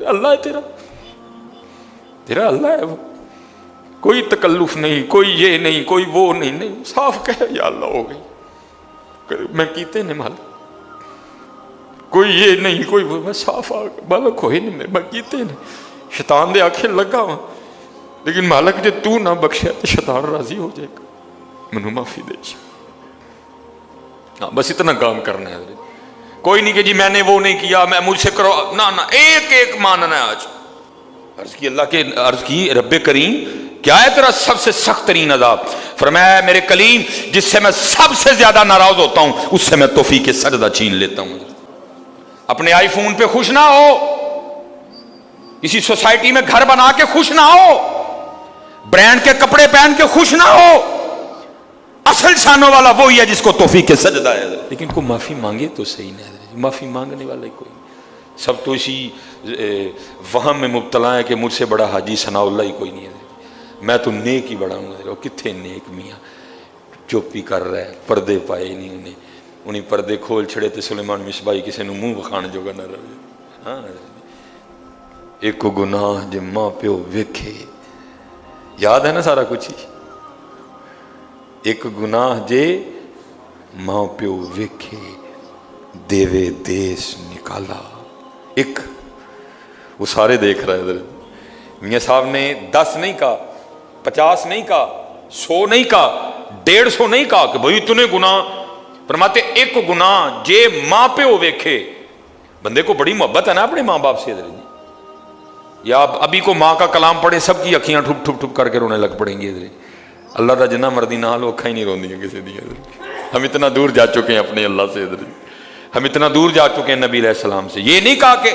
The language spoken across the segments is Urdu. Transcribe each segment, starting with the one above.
اللہ ہے تیرا اللہ ہے وہ، کوئی تکلف نہیں، کوئی یہ نہیں، کوئی وہ نہیں، صاف کہے یا اللہ ہو گئی، میں کیتے نے مالک، کوئی یہ نہیں کوئی وہ، میں صاف مالک ہوئے نہیں، میں کیتے نے شیطان دے آنکھیں لگا ہوں، لیکن مالک جے تو نہ بخشیا تو شیطان راضی ہو جائے گا، منو معافی دے بس اتنا کام کرنا ہے، کوئی نہیں کہ جی میں نے وہ نہیں کیا، میں مجھ سے کرو، نہ ایک ایک ماننا ہے۔ آج عرض کی اللہ کے عرض کی رب کریم کیا ہے تیرا سب سے سخت ترین عذاب؟ فرمایا میرے کلیم جس سے میں سب سے زیادہ ناراض ہوتا ہوں اس سے میں توفیق سجدہ چھین لیتا ہوں۔ اپنے آئی فون پہ خوش نہ ہو، کسی سوسائٹی میں گھر بنا کے خوش نہ ہو، برانڈ کے کپڑے پہن کے خوش نہ ہو، اصل شانوں والا وہی ہے جس کو توفیق سجدہ ہے، لیکن کو معافی مانگے تو صحیح نہیں، معافی مانگنے والا کوئی نہیں، سب تو اسی وہم میں مبتلا ہے کہ مجھ سے بڑا حاجی ثناء اللہ ہی کوئی نہیں ہے، میں تو نیک ہی بڑا ہوں، کتنے نیک میاں چوپی کر رہا ہے، پردے پائے نہیں انہیں پردے کھول چھڑے تے سلیمان مصباحی کسی نے منہ بخان جو نہ رہے۔ ہاں ایک گناہ جے ماں پیو ویکھے، یاد ہے نا سارا کچھ ہی، ایک گناہ جے ماں پیو ویکھے دیوے دیس نکالا، ایک وہ سارے دیکھ رہے ادھر، میاں صاحب نے 10 نہیں کہا، 50 نہیں کہا، 100 نہیں کہا، 150 نہیں کہا کہ بھئی اتنے گناہ، فرماتے ایک گناہ جے ماں پیو ویکھے، بندے کو بڑی محبت ہے نا اپنے ماں باپ سے ادھر جی، یا ابھی کو ماں کا کلام پڑھے سب کی اکھیاں ٹھپ ٹھپ ٹھپ کر کے رونے لگ پڑیں گی ادھر، اللہ دا جنہ مردی نہ لو اکھاں ہی نہیں روندی کسی دی ادھر، ہم اتنا دور جا چکے ہیں اپنے اللہ سے ادھر، ہم اتنا دور جا چکے ہیں نبی علیہ السلام سے۔ یہ نہیں کہا کہ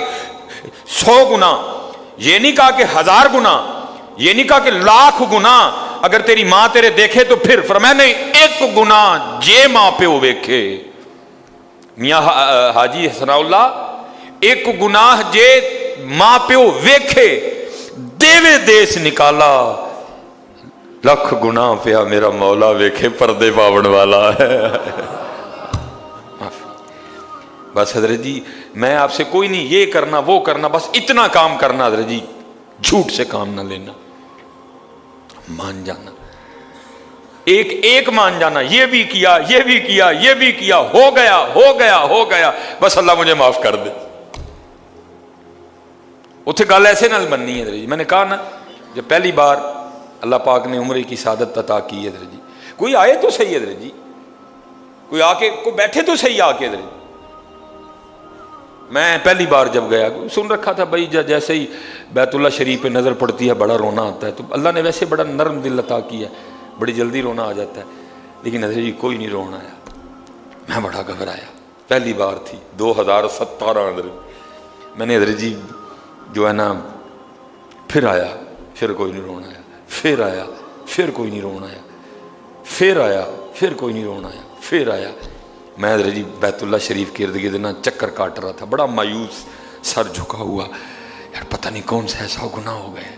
100 گناہ، یہ نہیں کہا کہ 1000 گناہ، یہ نہیں کہا کہ 1,00,000 گناہ اگر تیری ماں تیرے دیکھے تو پھر، فرمایا نہیں ایک گناہ جے ماں پیو ویکھے، میاں حاجی ثناء اللہ ایک گناہ جے ماں پیو ویکھے دیوے دیس نکالا، 1,00,000 گناہ پیا میرا مولا ویکھے پردے پاون والا ہے۔ بس حضرت جی میں آپ سے کوئی نہیں یہ کرنا وہ کرنا، بس اتنا کام کرنا حضرت جی، جھوٹ سے کام نہ لینا، مان جانا، ایک مان جانا، یہ بھی کیا یہ بھی کیا یہ بھی کیا، ہو گیا ہو گیا ہو گیا، بس اللہ مجھے معاف کر دے۔ اتنے گل ایسے نال بننی ہے حضرت جی، میں نے کہا نا جب پہلی بار اللہ پاک نے عمرے کی سعادت عطا کی ہے حضرت جی، کوئی آئے تو صحیح حضرت جی، کوئی آ کے کوئی بیٹھے تو صحیح آ کے حضرت جی۔ میں پہلی بار جب گیا سن رکھا تھا بھائی جیسے ہی بیت اللہ شریف پہ نظر پڑتی ہے بڑا رونا آتا ہے، تو اللہ نے ویسے بڑا نرم دل عطا کیا ہے، بڑی جلدی رونا آ جاتا ہے، لیکن حضرت جی کوئی نہیں رونا آیا، میں بڑا گھبرایا، پہلی بار تھی 2017 حضرت، میں نے حضرت جی جو ہے نا پھر آیا، پھر کوئی نہیں رونا آیا، پھر آیا پھر کوئی نہیں رونا آیا، پھر آیا پھر کوئی نہیں رونا آیا، پھر آیا، میں حضرت جی بیت اللہ شریف کے ارد گرد نا چکر کاٹ رہا تھا، بڑا مایوس، سر جھکا ہوا، یار پتہ نہیں کون سا ایسا گناہ ہو گیا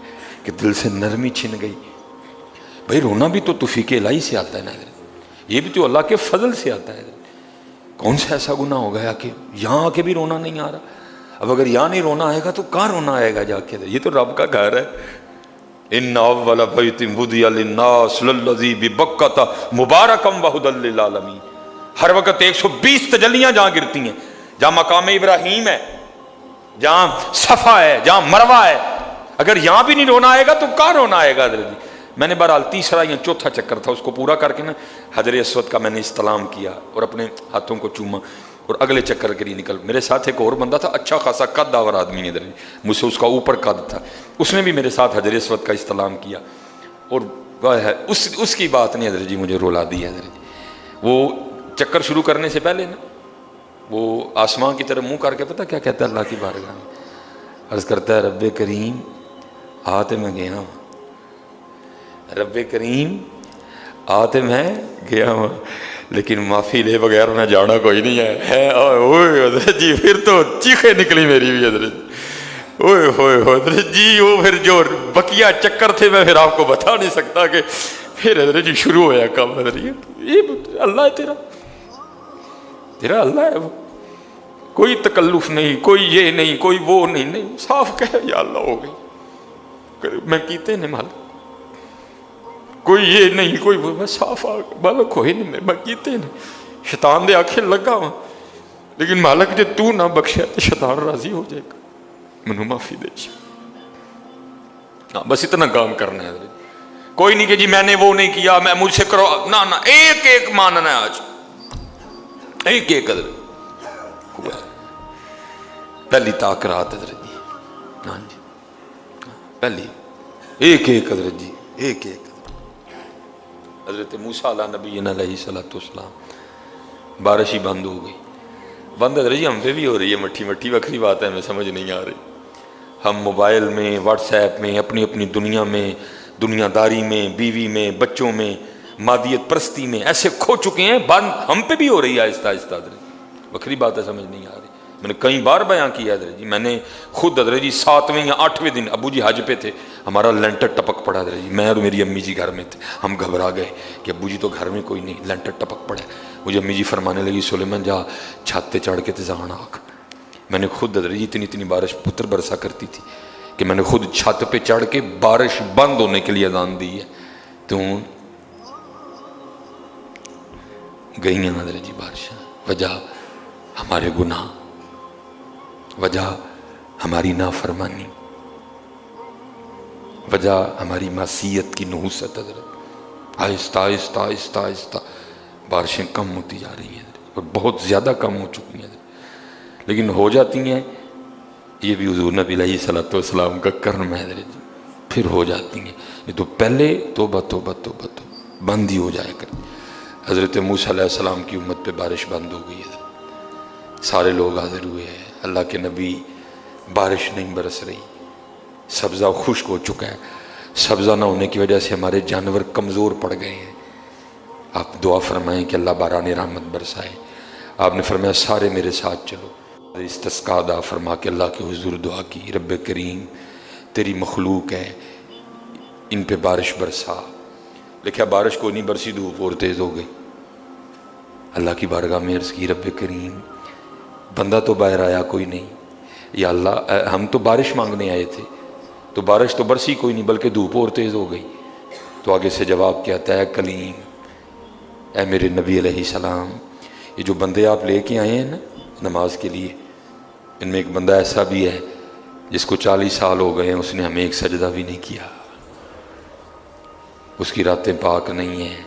کہ دل سے نرمی چھن گئی۔ بھائی رونا بھی تو توفیق الہی سے آتا ہے نا حضرت، یہ بھی تو اللہ کے فضل سے آتا ہے، کون سا ایسا گناہ ہو گیا کہ یہاں آ کے بھی رونا نہیں آ رہا؟ اب اگر یہاں نہیں رونا آئے گا تو کہاں رونا آئے گا جا کے؟ یہ تو رب کا گھر ہے، ان اول بیت وضع للناس للذی ببکۃ مبارکا وہدی للعالمین، ہر وقت 120 تجلیاں جہاں گرتی ہیں، جہاں مقام ابراہیم ہے، جہاں صفا ہے، جہاں مروہ ہے، اگر یہاں بھی نہیں رونا آئے گا تو کہاں رونا آئے گا حضرت جی؟ میں نے بہرحال تیسرا یا چوتھا چکر تھا، اس کو پورا کر کے نا حجر اسود کا میں نے استلام کیا اور اپنے ہاتھوں کو چوما، اور اگلے چکر کے لیے نکل، میرے ساتھ ایک اور بندہ تھا، اچھا خاصا قد داور آدمی نے، مجھ سے اس کا اوپر قد تھا، اس نے بھی میرے ساتھ حجر اسود کا استلام کیا، اور اس کی بات نہیں حضرت جی مجھے رولا دی حضرت جی۔ وہ چکر شروع کرنے سے پہلے نا وہ آسمان کی طرف منہ کر کے پتہ کیا کہتا ہے اللہ کی بارگاہ میں، عرض کرتا ہے رب کریم آتے میں گیا ہوں، رب کریم آتے میں گیا ہوں، لیکن معافی لے بغیر میں جانا کوئی نہیں ہے۔ اوئے حضرت جی پھر تو چیخیں نکلی میری بھی حضرت، اوئے ہوئے حضرت جی، وہ پھر جو بقیہ چکر تھے میں پھر آپ کو بتا نہیں سکتا کہ پھر حضرت جی شروع ہوا کام، حضرت یہ اللہ ہے تیرا اللہ ہے وہ، کوئی تکلف نہیں، کوئی یہ نہیں، کوئی وہ نہیں، صاف کہہ یا اللہ ہو گئی، میں کیتے نے مالک، کوئی یہ نہیں کوئی وہ، میں صاف آ مالک ہوئے نہیں، میں کیتے نے شیطان دے آنکھیں لگا ہوا، لیکن مالک جے تو نہ بخشیا تو شیطان راضی ہو جائے گا، منو معافی دے بس اتنا کام کرنا ہے. کوئی نہیں کہ جی میں نے وہ نہیں کیا، میں مجھ سے کرو، نہ ایک ایک ماننا ہے، آج ایک ایک ہوا پہلی تاکرات حضرت جی، ہاں جی پہلی ایک ایک حضرت جی، ایک ایک حضرت موسیٰ علیہ نبی علیہ السلام، بارش ہی بند ہو گئی، بند حضرت جی ہم پہ بھی ہو رہی ہے، مٹھی مٹھی وکری بات ہے، ہمیں سمجھ نہیں آ رہی. ہم موبائل میں، واٹس ایپ میں، اپنی اپنی دنیا میں، دنیا داری میں، بیوی میں، بچوں میں، مادیت پرستی میں ایسے کھو چکے ہیں، بند حضرت ہم پہ بھی ہو رہی ہے آہستہ آہستہ. حضرت وکری بات ہے، سمجھ نہیں آ رہی. میں نے کئی بار بیان کیا حضرت جی، میں نے خود حضرت جی 7ویں یا 8ویں دن ابو جی حج پہ تھے، ہمارا لینٹر ٹپک پڑا حضرت جی، میں اور میری امی جی گھر میں تھے، ہم گھبرا گئے کہ ابو جی تو گھر میں کوئی نہیں، لینٹر ٹپک پڑا. مجھے امی جی فرمانے لگی سلیمان جا چھت پہ چڑھ کے تزان آکھ. میں نے خود حضرت جی اتنی اتنی بارش پتر برسا کرتی تھی کہ میں نے خود چھت پہ چڑھ کے بارش بند ہونے کے لیے اذان دی ہے. تو گئی ہیں حضرت جی بارشیں، وجہ ہمارے گناہ، وجہ ہماری نافرمانی، وجہ ہماری معصیت کی نحوست. حضرت آہستہ آہستہ آہستہ آہستہ بارشیں کم ہوتی جا رہی ہیں اور بہت زیادہ کم ہو چکی ہیں، لیکن ہو جاتی ہیں. یہ بھی حضور نبی علیہ الصلوۃ والسلام کا کرم ہے حضرت جی، پھر ہو جاتی ہیں. یہ تو پہلے توبہ توبہ توبہ توبہ بند ہی ہو جایا کرتی. حضرت موسیٰ علیہ السلام کی امت پہ بارش بند ہو گئی ہے، سارے لوگ حاضر ہوئے ہیں، اللہ کے نبی، بارش نہیں برس رہی، سبزہ خشک ہو چکا ہے. سبزہ نہ ہونے کی وجہ سے ہمارے جانور کمزور پڑ گئے ہیں. آپ دعا فرمائیں کہ اللہ باران رحمت برسائے. آپ نے فرمایا سارے میرے ساتھ چلو. استسقاء ادا فرما کے اللہ کے حضور دعا کی، رب کریم تیری مخلوق ہے، ان پہ بارش برسا. لکھا بارش کو نہیں برسی، دھوپ اور تیز ہو گئی. اللہ کی بارگاہ میں عرض کی، رب کریم بندہ تو باہر آیا کوئی نہیں، یا اللہ ہم تو بارش مانگنے آئے تھے، تو بارش تو برسی کوئی نہیں بلکہ دھوپ اور تیز ہو گئی. تو آگے سے جواب کیا آتا ہے، کلیم اے میرے نبی علیہ السلام، یہ جو بندے آپ لے کے آئے ہیں نا نماز کے لیے، ان میں ایک بندہ ایسا بھی ہے جس کو 40 سال ہو گئے ہیں، اس نے ہمیں ایک سجدہ بھی نہیں کیا. اس کی راتیں پاک نہیں ہیں،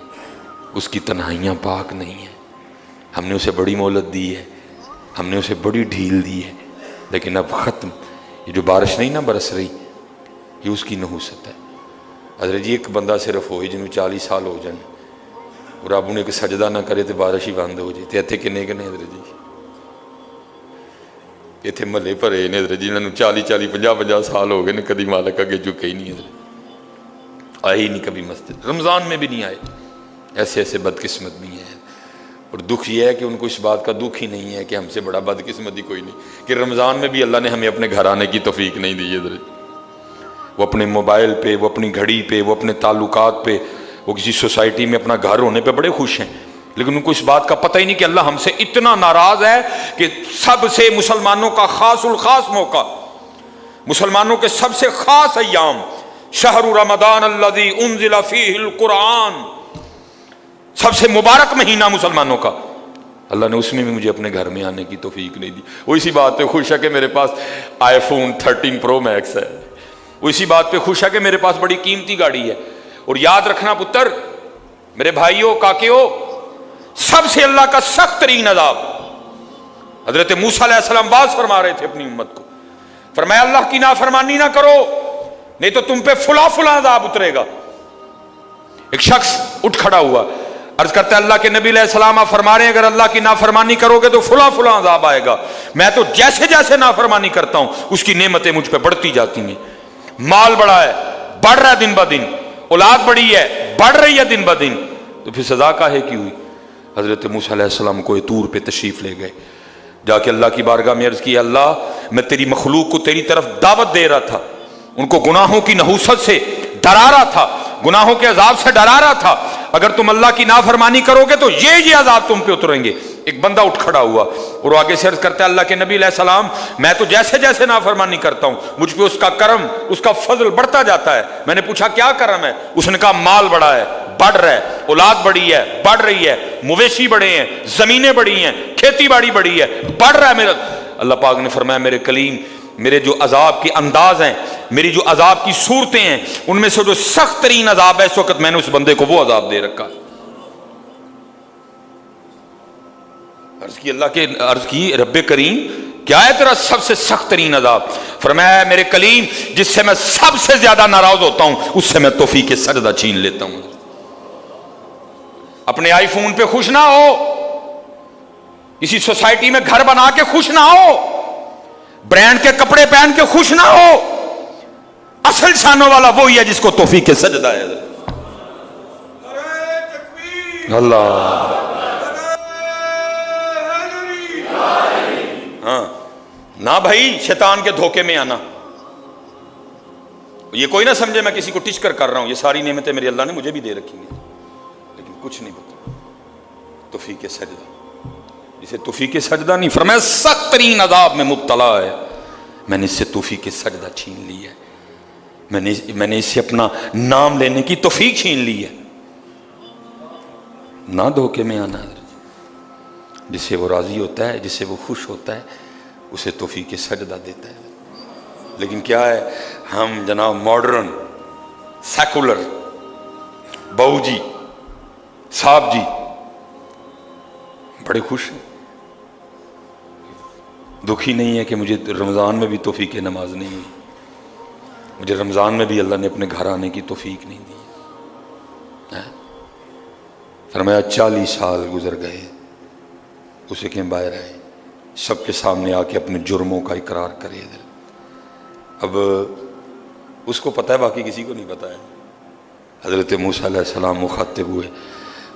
اس کی تنہائیاں پاک نہیں ہیں. ہم نے اسے بڑی مہلت دی ہے، ہم نے اسے بڑی ڈھیل دی ہے، لیکن اب ختم. یہ جو بارش نہیں نہ برس رہی، یہ اس کی نحوست ہے. حضرت جی ایک بندہ صرف ہوئی جنہوں 40 سال ہو جائیں اور اب انہیں ایک سجدہ نہ کرے تو بارش ہی بند ہو جائے. اتنے کنے کنے حضرت جی اتنے محلے بھرے نے حضرت جی، انہوں 40 50 سال ہو گئے نے، کدی مالک اگے جھکے ہی نہیں حضرت، آئے ہی نہیں کبھی مسجد، رمضان میں بھی نہیں آئے. ایسے ایسے بدقسمت بھی ہیں. اور دکھ یہ ہے کہ ان کو اس بات کا دکھ ہی نہیں ہے کہ ہم سے بڑا بدقسمت ہی کوئی نہیں کہ رمضان میں بھی اللہ نے ہمیں اپنے گھر آنے کی توفیق نہیں دی حضرت. وہ اپنے موبائل پہ، وہ اپنی گھڑی پہ، وہ اپنے تعلقات پہ، وہ کسی سوسائٹی میں اپنا گھر ہونے پہ بڑے خوش ہیں، لیکن ان کو اس بات کا پتہ ہی نہیں کہ اللہ ہم سے اتنا ناراض ہے کہ سب سے مسلمانوں کا خاص الخاص موقع، مسلمانوں کے سب سے خاص ایام، شہر رمضان الذی انزل فیہ القرآن، سب سے مبارک مہینہ مسلمانوں کا، اللہ نے اس میں بھی مجھے اپنے گھر میں آنے کی توفیق نہیں دی. وہ اسی بات پہ خوش ہے کہ میرے پاس آئی فون 13 پرو میکس ہے، وہ اسی بات پہ خوش ہے کہ میرے پاس بڑی قیمتی گاڑی ہے. اور یاد رکھنا پتر، میرے بھائیوں، کاکیوں، سب سے اللہ کا سخت ترین عذاب، حضرت موسیٰ علیہ السلام باز فرما رہے تھے اپنی امت کو، فرمایا اللہ کی نافرمانی نہ کرو نہیں تو تم پہ فلاں فلاں عذاب اترے گا. ایک شخص اٹھ کھڑا ہوا، عرض کرتا ہے اللہ کے نبی علیہ السلام آپ فرما رہے ہیں اگر اللہ کی نافرمانی کرو گے تو فلاں فلاں عذاب آئے گا. میں تو جیسے جیسے نافرمانی کرتا ہوں اس کی نعمتیں مجھ پہ بڑھتی جاتی ہیں. مال بڑا ہے، بڑھ رہا ہے دن بہ دن، اولاد بڑی ہے، بڑھ رہی ہے دن بہ دن، تو پھر سزا کاہے کی ہوئی؟ حضرت موسیٰ علیہ السلام کو طور پہ تشریف لے گئے، جا کے اللہ کی بارگاہ میں عرض کی، اللہ میں تیری مخلوق کو تیری طرف دعوت دے رہا تھا، ان کو گناہوں کی نحوست سے ڈرا رہا تھا، گناہوں کے عذاب سے ڈرا رہا تھا. اگر تم اللہ کی نافرمانی کرو گے تو یہ عذاب تم پہ اتریں گے. ایک بندہ اٹھ کھڑا ہوا اور آگے سے عرض کرتا ہے اللہ کے نبی علیہ السلام میں تو جیسے جیسے نافرمانی کرتا ہوں مجھ پہ اس کا کرم اس کا فضل بڑھتا جاتا ہے. میں نے پوچھا کیا کرم ہے؟ اس نے کہا مال بڑا ہے, بڑھ رہا ہے, اولاد بڑی ہے, بڑھ رہی ہے, مویشی بڑے ہیں, زمینیں بڑی ہیں, کھیتی باڑی بڑی ہے, بڑھ رہا ہے میرا. اللہ پاک نے فرمایا میرے کلیم میرے جو عذاب کے انداز ہیں, میری جو عذاب کی صورتیں ہیں, ان میں سے جو سخت ترین عذاب ہے اس وقت میں نے اس بندے کو وہ عذاب دے رکھا. عرض کی رب کریم کیا ہے تیرا سب سے سخت ترین عذاب؟ فرمایا میرے کلیم جس سے میں سب سے زیادہ ناراض ہوتا ہوں اس سے میں توفیق سجدہ چھین لیتا ہوں. اپنے آئی فون پہ خوش نہ ہو, کسی سوسائٹی میں گھر بنا کے خوش نہ ہو, برانڈ کے کپڑے پہن کے خوش نہ ہو. اصل شانوں والا وہی ہے جس کو توفیق سجدہ ہے. اللہ ہاں نہ بھائی شیطان کے دھوکے میں آنا. یہ کوئی نہ سمجھے میں کسی کو ٹچ کر رہا ہوں, یہ ساری نعمتیں میری اللہ نے مجھے بھی دے رکھی ہیں لیکن کچھ نہیں پتا. توفیق سجدہ اسے توفیق سجدہ نہیں فرمایا سخت ترین عذاب میں مبتلا ہے, میں نے اس سے توفیق سجدہ چھین لی ہے. میں نے اس سے اپنا نام لینے کی توفیق چھین لی ہے. نہ دھوکے میں آنا. جس سے وہ راضی ہوتا ہے, جس سے وہ خوش ہوتا ہے اسے توفیق سجدہ دیتا ہے. لیکن کیا ہے ہم جناب ماڈرن سیکولر بہو جی صاحب جی بڑے خوش ہیں. دکھی نہیں ہے کہ مجھے رمضان میں بھی توفیق نماز نہیں ہوئی, مجھے رمضان میں بھی اللہ نے اپنے گھر آنے کی توفیق نہیں دی. فرمایا 40 سال گزر گئے, اسے کہ باہر آئے سب کے سامنے آ کے اپنے جرموں کا اقرار کرے. اب اس کو پتہ ہے, باقی کسی کو نہیں پتہ ہے. حضرت موسیٰ علیہ السلام مخاطب ہوئے,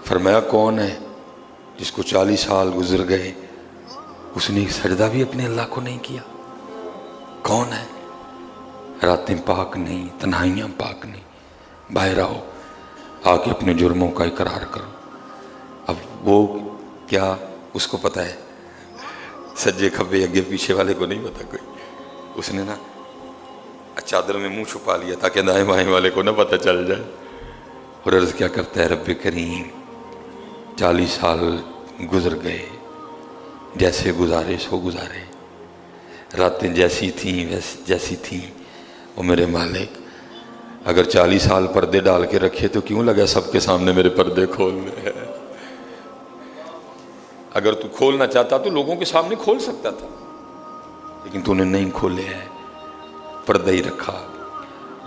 فرمایا کون ہے جس کو 40 سال گزر گئے اس نے سجدہ بھی اپنے اللہ کو نہیں کیا؟ کون ہے؟ راتیں پاک نہیں, تنہائیاں پاک نہیں, باہر آؤ آ کے اپنے جرموں کا اقرار کرو. اب وہ کیا اس کو پتہ ہے, سجے کھبے اگے پیچھے والے کو نہیں پتا کوئی. اس نے نا چادر میں منہ چھپا لیا تاکہ دائیں بائیں والے کو نہ پتہ چل جائے. اور عرض کیا کرتا ہے رب کریم 40 سال گزر گئے, جیسے گزارے سو گزارے, راتیں جیسی تھیں جیسی تھیں. وہ میرے مالک اگر 40 سال پردے ڈال کے رکھے تو کیوں لگا سب کے سامنے میرے پردے کھولنے ہیں؟ اگر تو کھولنا چاہتا تو لوگوں کے سامنے کھول سکتا تھا, لیکن تو نے نہیں کھولے ہیں, پردہ ہی رکھا.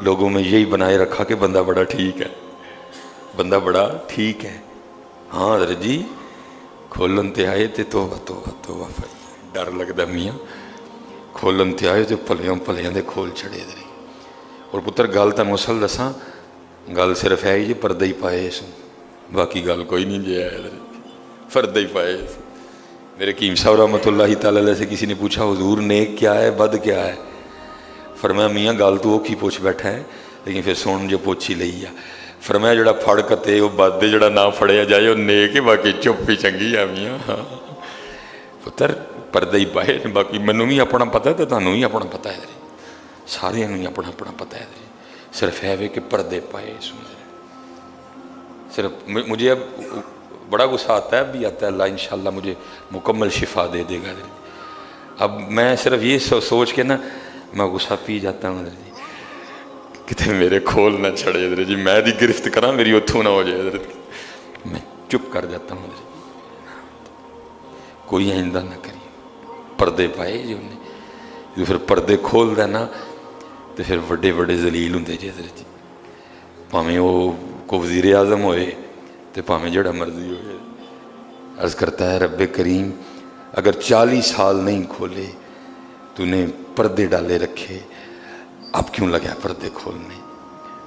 لوگوں میں یہی بنائے رکھا کہ بندہ بڑا ٹھیک ہے, بندہ بڑا ٹھیک ہے. ہاں حضرت جی کھولن تے آئے تے توبہ توبہ توبہ, ڈر لگتا میاں. کھولن تے آئے تے پلیاں دے کھول چھڑے دے. اور پتر گل تانوں اصل دساں, گل صرف ہے جی پردہ ہی پائے سو, باقی گل کوئی نہیں جی ہے, پردہ ہی پائے. میرے کیم صاحب رحمۃ اللہ تعالی علیہ سے کسی نے پوچھا حضور نیک کیا ہے بد کیا ہے؟ فرمایا میاں گل تو اوکھی پوچھ بیٹھا ہے لیکن پھر سن جو پوچھی لئی ہے. فرمایا جڑا پھڑ کتے وہ بد, جڑا نہ پھڑیا جائے وہ نیک ہے, باقی چپ ہی چنگی ہے میاں. ہاں پتر پردہ ہی پائے, باقی مینوں بھی اپنا پتہ ہے تو تانوں بھی اپنا پتہ ہے, سارے ہی اپنا اپنا پتہ ہے. صرف ہے کہ پردے پائے. صرف مجھے اب بڑا غصہ آتا ہے, اب بھی آتا ہے, اللہ انشاءاللہ مجھے مکمل شفا دے دے گا. اب میں صرف یہ سوچ کے نا میں غصہ پی جاتا ہوں کتے میرے کھول نہ چھڑے حضرت جی, میں دی گرفت کرا میری اتھوں نہ ہو جائے حضرت, میں چپ کر جاتا ہوں حضرت. کوئی آئندہ نہ کری. پردے پائے جی انہیں, جو پھر پردے کھول دینا تو پھر بڑے بڑے ذلیل ہوں جی حضرت جی. پاویں وہ کو وزیر اعظم ہوئے تو پاویں جڑا مرضی ہوئے. عرض کرتا ہے رب کریم اگر 40 سال نہیں کھولے تو نے پردے ڈالے رکھے, اب کیوں لگا پردے کھولنے؟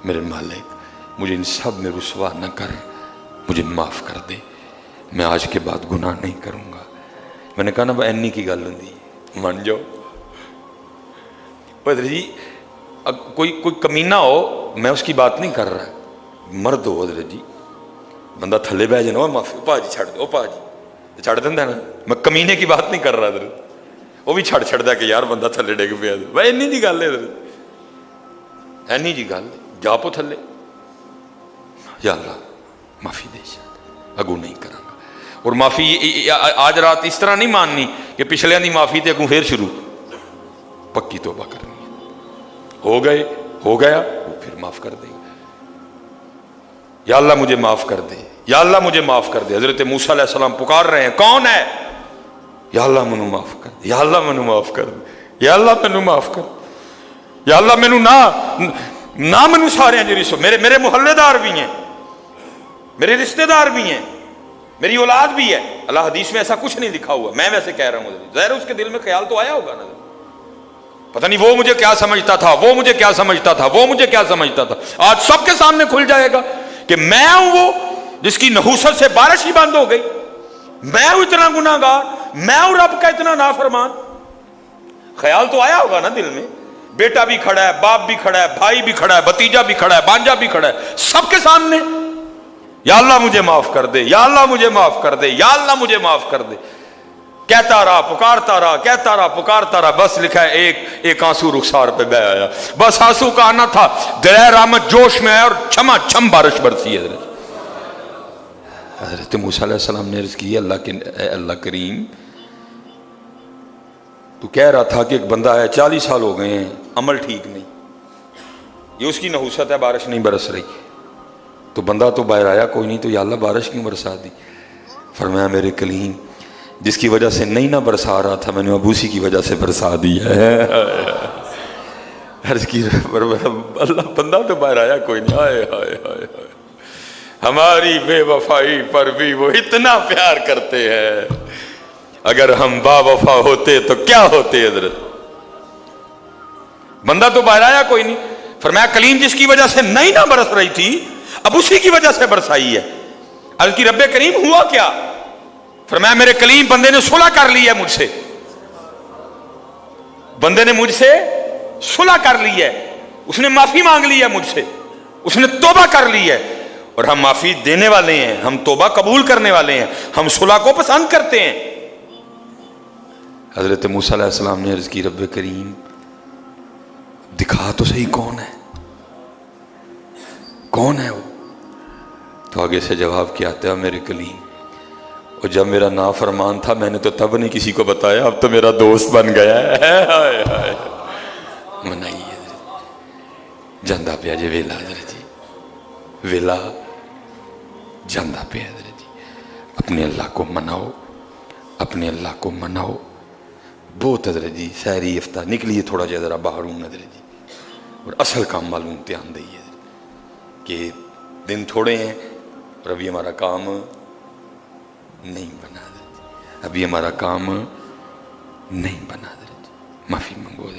میرے مالک مجھے ان سب میں رسوا نہ کر, مجھے معاف کر دے, میں آج کے بعد گناہ نہیں کروں گا. میں نے کہا نا اینی کی گل ہوں من جاؤ. حضرت جی کوئی کمینہ ہو, میں اس کی بات نہیں کر رہا, مرد ہو حضرت جی, بندہ تھلے بہ جانا معافی پا جی چھڑ دو پا جی چھڑ دینا نا. میں کمینے کی بات نہیں کر رہا ادھر, وہ بھی چھڑ چھڑتا کہ یار بندہ تھلے ڈگ پیا بھائی اینی جی گل ہے ادھر, اینی جی گل جا پو تھلے, یا اللہ معافی دے اگوں نہیں کروں گا. اور معافی آج رات اس طرح نہیں ماننی کہ پچھلے دی معافی تے اگوں پھر شروع, پکی توبہ کرنی ہے. ہو گئے ہو گیا وہ پھر معاف کر دے گا. یا اللہ مجھے معاف کر دے, یا اللہ مجھے معاف کر دے. حضرت موسیٰ علیہ السلام پکار رہے ہیں, کون ہے؟ یا اللہ مینوں معاف کر دے, یا اللہ مینوں معاف کر دے, یا اللہ مینوں معاف کر دے, یا اللہ مینوں نہ مینوں سارے جی رسو, میرے محلے دار بھی ہیں, میرے رشتہ دار بھی ہیں, میری اولاد بھی ہے. اللہ حدیث میں ایسا کچھ نہیں لکھا ہوا, میں ویسے کہہ رہا ہوں. ظاہر اس کے دل میں خیال تو آیا ہوگا نا, پتہ نہیں وہ مجھے کیا سمجھتا تھا, وہ مجھے کیا سمجھتا تھا, وہ مجھے کیا سمجھتا تھا. آج سب کے سامنے کھل جائے گا کہ میں ہوں وہ جس کی نحوست سے بارش ہی بند ہو گئی, میں ہوں اتنا گناہ گار, میں ہوں رب کا اتنا نافرمان. خیال تو آیا ہوگا نا دل میں. بیٹا بھی کھڑا ہے, باپ بھی کھڑا ہے, بھائی بھی کھڑا ہے, بھتیجا بھی کھڑا ہے, بانجا بھی کھڑا ہے, سب کے سامنے یا اللہ مجھے معاف کر دے, یا اللہ مجھے معاف کر دے, یا اللہ مجھے معاف کر دے. کہتا رہا پکارتا رہا, کہتا رہا پکارتا رہا. بس لکھا ہے ایک آنسو رخسار پہ بہ آیا. بس آنسو کا آنا تھا, دلیر رحمت جوش میں آیا اور چھما چھم بارش برسی ہے. حضرت موسیٰ علیہ السلام نے عرض کی, اللہ کریم تو کہہ رہا تھا کہ ایک بندہ ہے 40 سال ہو گئے ہیں, عمل ٹھیک نہیں, یہ اس کی نحوست ہے, بارش نہیں برس رہی. تو بندہ تو باہر آیا کوئی نہیں, تو یا اللہ بارش کیوں برسا دی؟ فرمایا میرے کلیم جس کی وجہ سے نہیں نہ برسا رہا تھا, میں نے اب اسی کی وجہ سے برسا دی ہے. عرض کی اللہ بندہ تو باہر آیا کوئی نہیں. ہائے ہائے ہائے ہائے, ہماری بے وفائی پر بھی وہ اتنا پیار کرتے ہیں. اگر ہم با وفا ہوتے تو کیا ہوتے حضرت. بندہ تو باہر آیا کوئی نہیں. فرمایا کلیم جس کی وجہ سے نہیں نہ برس رہی تھی اب اسی کی وجہ سے برسائی ہے. عرض کی رب کریم ہوا کیا؟ فرمایا میرے کلیم بندے نے صلح کر لی ہے مجھ سے, بندے نے مجھ سے صلح کر لی ہے, اس نے معافی مانگ لی ہے مجھ سے, اس نے توبہ کر لی ہے. اور ہم معافی دینے والے ہیں, ہم توبہ قبول کرنے والے ہیں, ہم صلح کو پسند کرتے ہیں. حضرت موسیٰ علیہ السلام نے عرض کی رب کریم دکھا تو صحیح کون ہے, کون ہے وہ؟ تو آگے سے جواب کیا آتا ہے, میرے کلیم اور جب میرا نافرمان تھا میں نے تو تب نہیں کسی کو بتایا, اب تو میرا دوست بن گیا ہے. منائیے جاندہ پیا جی ویلا حضرت جی, ویلا جاندہ پیا حضرت جی. اپنے اللہ کو مناؤ, اپنے اللہ کو مناؤ. بہت حضرت جی سحری افطار نکلیے تھوڑا جا ذرا باہر ہوں حضرت جی, اور اصل کام معلوم دھیان دئیے کہ دن تھوڑے ہیں اور ابھی ہمارا کام نہیں بنا, ابھی ہمارا کام نہیں بنا. معافی منگو.